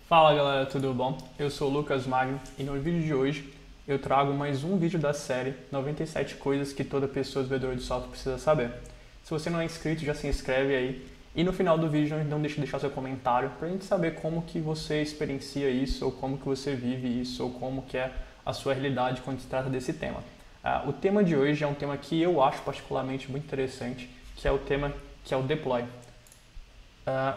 Fala galera, tudo bom? Eu sou o Lucas Magno e no vídeo de hoje eu trago mais um vídeo da série 97 coisas que toda pessoa desenvolvedora de software precisa saber. Se você não é inscrito, já se inscreve aí e no final do vídeo não deixe de deixar seu comentário para a gente saber como que você experiencia isso, ou como que você vive isso, ou como que é a sua realidade quando se trata desse tema. O tema de hoje é um tema que eu acho particularmente muito interessante, que é o tema que é o deploy.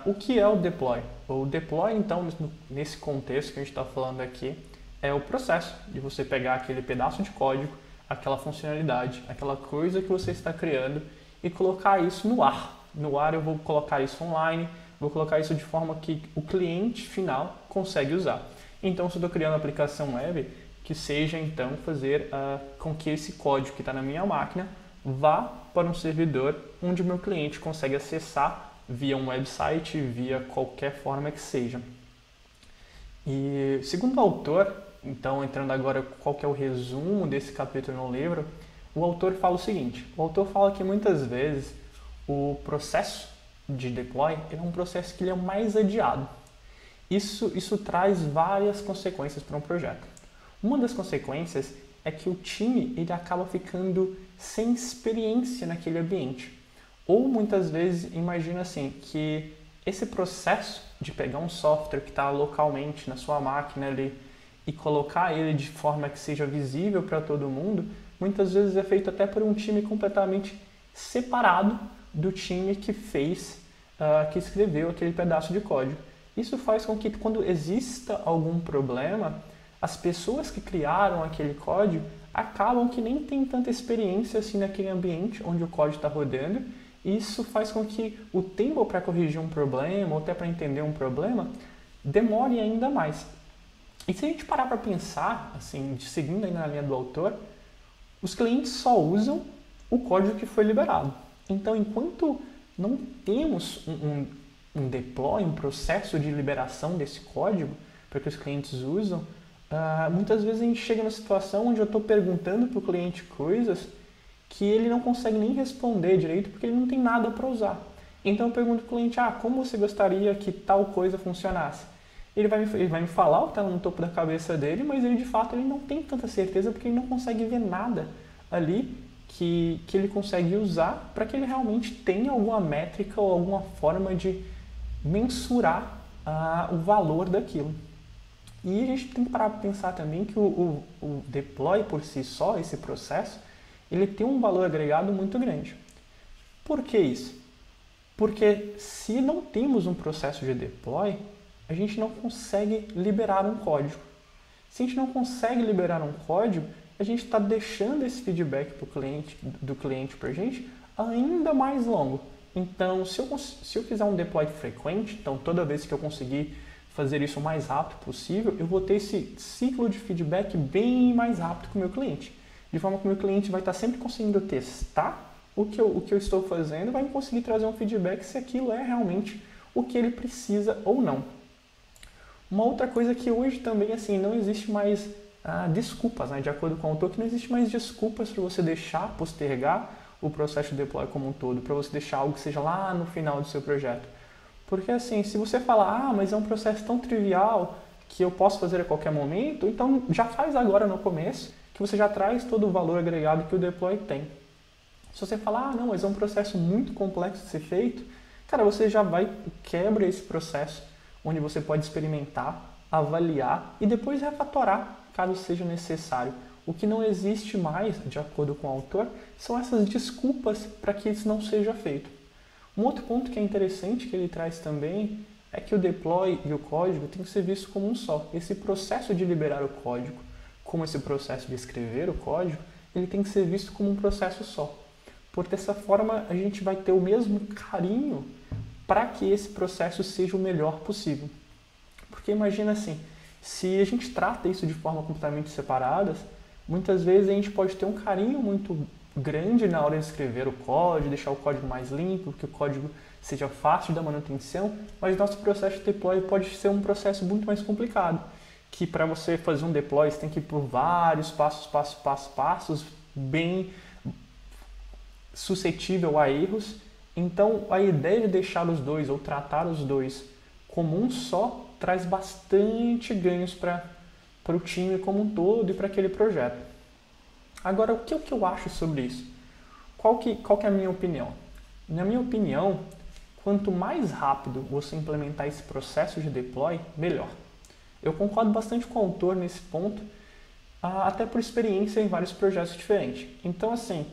O que é o deploy? O deploy, então, nesse contexto que a gente está falando aqui, é o processo de você pegar aquele pedaço de código, aquela funcionalidade, aquela coisa que você está criando e colocar isso no ar. No ar eu vou colocar isso online, vou colocar isso de forma que o cliente final consegue usar. Então, se eu estou criando uma aplicação web, que seja então fazer com que esse código que está na minha máquina vá para um servidor onde o meu cliente consegue acessar via um website, via qualquer forma que seja. E segundo o autor, então entrando agora qual que é o resumo desse capítulo no livro, o autor fala o seguinte: o autor fala que muitas vezes o processo de deploy é um processo que ele é mais adiado. Isso traz várias consequências para um projeto. Uma das consequências é que o time ele acaba ficando sem experiência naquele ambiente. Ou muitas vezes imagina assim, que esse processo de pegar um software que está localmente na sua máquina ali e colocar ele de forma que seja visível para todo mundo, muitas vezes é feito até por um time completamente separado do time que que escreveu aquele pedaço de código. Isso faz com que quando exista algum problema, as pessoas que criaram aquele código acabam que nem tem tanta experiência assim naquele ambiente onde o código está rodando. Isso faz com que o tempo para corrigir um problema, ou até para entender um problema, demore ainda mais. E se a gente parar para pensar, assim, seguindo ainda na linha do autor, os clientes só usam o código que foi liberado. Então, enquanto não temos um deploy, um processo de liberação desse código para que os clientes usam, muitas vezes a gente chega numa situação onde eu estou perguntando para o cliente coisas que ele não consegue nem responder direito porque ele não tem nada para usar. Então eu pergunto para o cliente, como você gostaria que tal coisa funcionasse? Ele vai me falar o que está no topo da cabeça dele, mas ele de fato ele não tem tanta certeza porque ele não consegue ver nada ali que ele consegue usar para que ele realmente tenha alguma métrica ou alguma forma de mensurar o valor daquilo. E a gente tem que parar para pensar também que o deploy por si só, esse processo, ele tem um valor agregado muito grande. Por que isso? Porque se não temos um processo de deploy, a gente não consegue liberar um código. Se a gente não consegue liberar um código, a gente está deixando esse feedback do cliente para a gente ainda mais longo. Então, se eu fizer um deploy frequente, então toda vez que eu conseguir fazer isso o mais rápido possível, eu vou ter esse ciclo de feedback bem mais rápido com o meu cliente. De forma que o meu cliente vai estar sempre conseguindo testar o que eu estou fazendo, vai conseguir trazer um feedback se aquilo é realmente o que ele precisa ou não. Uma outra coisa que hoje também assim não existe mais desculpas, né? De acordo com o autor, que não existe mais desculpas para você postergar o processo de deploy como um todo, para você deixar algo que seja lá no final do seu projeto. Porque assim, se você falar, mas é um processo tão trivial que eu posso fazer a qualquer momento, então já faz agora no começo, que você já traz todo o valor agregado que o deploy tem. Se você falar, não, mas é um processo muito complexo de ser feito, cara, você já quebra esse processo, onde você pode experimentar, avaliar e depois refatorar, caso seja necessário. O que não existe mais, de acordo com o autor, são essas desculpas para que isso não seja feito. Um outro ponto que é interessante que ele traz também é que o deploy e o código tem que ser visto como um só. Esse processo de liberar o código, como esse processo de escrever o código, ele tem que ser visto como um processo só. Por dessa forma, a gente vai ter o mesmo carinho para que esse processo seja o melhor possível. Porque imagina assim, se a gente trata isso de forma completamente separadas, muitas vezes a gente pode ter um carinho muito grande na hora de escrever o código, deixar o código mais limpo, que o código seja fácil da manutenção, mas nosso processo de deploy pode ser um processo muito mais complicado, que para você fazer um deploy você tem que ir por vários passos, bem suscetível a erros. Então a ideia de deixar os dois ou tratar os dois como um só traz bastante ganhos para o time como um todo e para aquele projeto. Agora, o que eu acho sobre isso? Qual que é a minha opinião? Na minha opinião, quanto mais rápido você implementar esse processo de deploy, melhor. Eu concordo bastante com o autor nesse ponto, até por experiência em vários projetos diferentes. Então, assim,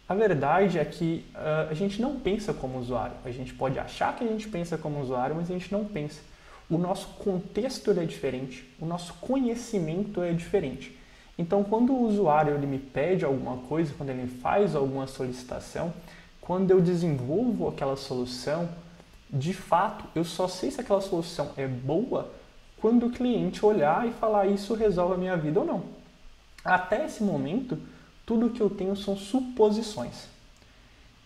a verdade é que a gente não pensa como usuário. A gente pode achar que a gente pensa como usuário, mas a gente não pensa. O nosso contexto é diferente, o nosso conhecimento é diferente. Então, quando o usuário ele me pede alguma coisa, quando ele faz alguma solicitação, quando eu desenvolvo aquela solução, de fato, eu só sei se aquela solução é boa quando o cliente olhar e falar isso resolve a minha vida ou não. Até esse momento, tudo que eu tenho são suposições.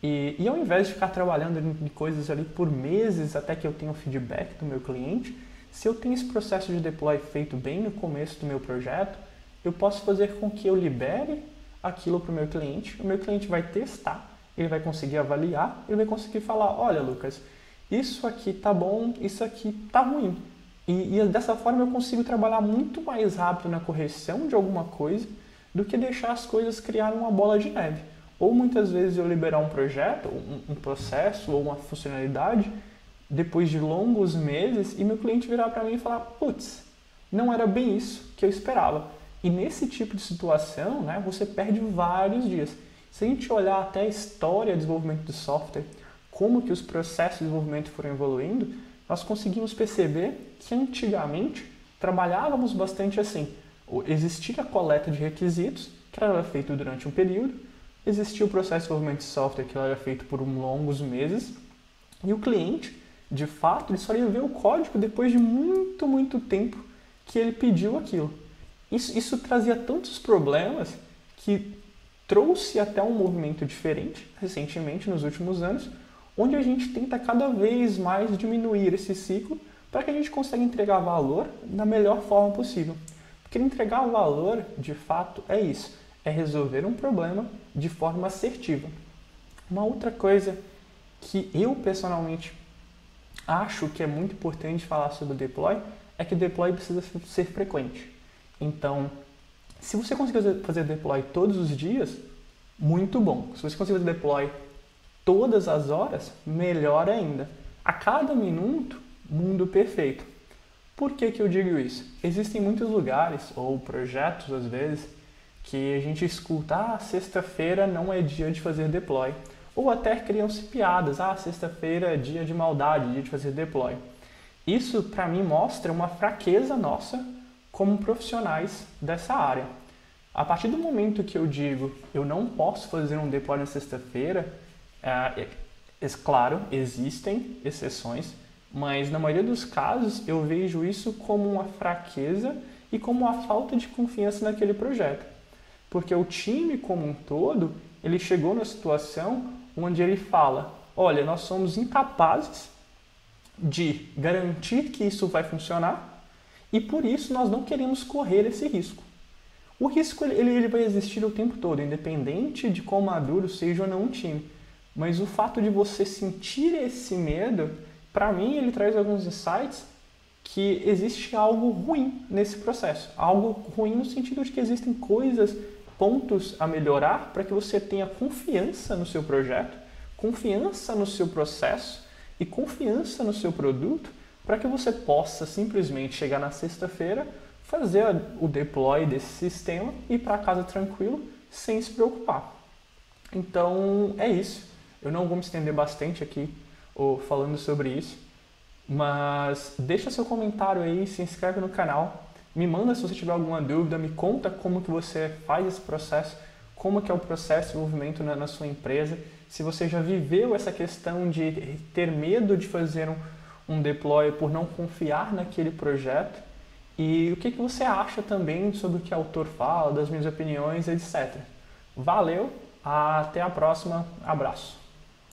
E ao invés de ficar trabalhando em coisas ali por meses até que eu tenha o feedback do meu cliente, se eu tenho esse processo de deploy feito bem no começo do meu projeto, eu posso fazer com que eu libere aquilo para o meu cliente vai testar, ele vai conseguir avaliar, ele vai conseguir falar, olha Lucas, isso aqui tá bom, isso aqui tá ruim. E dessa forma eu consigo trabalhar muito mais rápido na correção de alguma coisa do que deixar as coisas criarem uma bola de neve. Ou muitas vezes eu liberar um projeto, um processo ou uma funcionalidade depois de longos meses e meu cliente virar para mim e falar, putz, não era bem isso que eu esperava. E nesse tipo de situação, né, você perde vários dias. Se a gente olhar até a história de desenvolvimento de software, como que os processos de desenvolvimento foram evoluindo, nós conseguimos perceber que antigamente trabalhávamos bastante assim. Existia a coleta de requisitos, que era feito durante um período, existia o processo de desenvolvimento de software, que era feito por longos meses, e o cliente, de fato, ele só ia ver o código depois de muito, muito tempo que ele pediu aquilo. Isso trazia tantos problemas que trouxe até um movimento diferente, recentemente, nos últimos anos, onde a gente tenta cada vez mais diminuir esse ciclo para que a gente consiga entregar valor da melhor forma possível. Porque entregar valor, de fato, é isso, é resolver um problema de forma assertiva. Uma outra coisa que eu, pessoalmente, acho que é muito importante falar sobre o deploy é que o deploy precisa ser frequente. Então, se você conseguir fazer deploy todos os dias, muito bom. Se você conseguir fazer deploy todas as horas, melhor ainda. A cada minuto, mundo perfeito. Por que eu digo isso? Existem muitos lugares, ou projetos às vezes, que a gente escuta, sexta-feira não é dia de fazer deploy. Ou até criam-se piadas, sexta-feira é dia de maldade, dia de fazer deploy. Isso, para mim, mostra uma fraqueza nossa como profissionais dessa área. A partir do momento que eu digo, eu não posso fazer um deploy na sexta-feira, claro, existem exceções, mas na maioria dos casos eu vejo isso como uma fraqueza e como uma falta de confiança naquele projeto. Porque o time como um todo, ele chegou na situação onde ele fala, olha, nós somos incapazes de garantir que isso vai funcionar e por isso nós não queremos correr esse risco. O risco ele vai existir o tempo todo, independente de quão maduro seja ou não um time. Mas o fato de você sentir esse medo, para mim, ele traz alguns insights que existe algo ruim nesse processo. Algo ruim no sentido de que existem coisas, pontos a melhorar para que você tenha confiança no seu projeto, confiança no seu processo e confiança no seu produto para que você possa simplesmente chegar na sexta-feira, fazer o deploy desse sistema e ir para casa tranquilo, sem se preocupar. Então, é isso. Eu não vou me estender bastante aqui falando sobre isso, mas deixa seu comentário aí, se inscreve no canal, me manda se você tiver alguma dúvida, me conta como que você faz esse processo, como que é o processo de desenvolvimento na sua empresa, se você já viveu essa questão de ter medo de fazer um deploy por não confiar naquele projeto e o que você acha também sobre o que o autor fala, das minhas opiniões, etc. Valeu, até a próxima, abraço.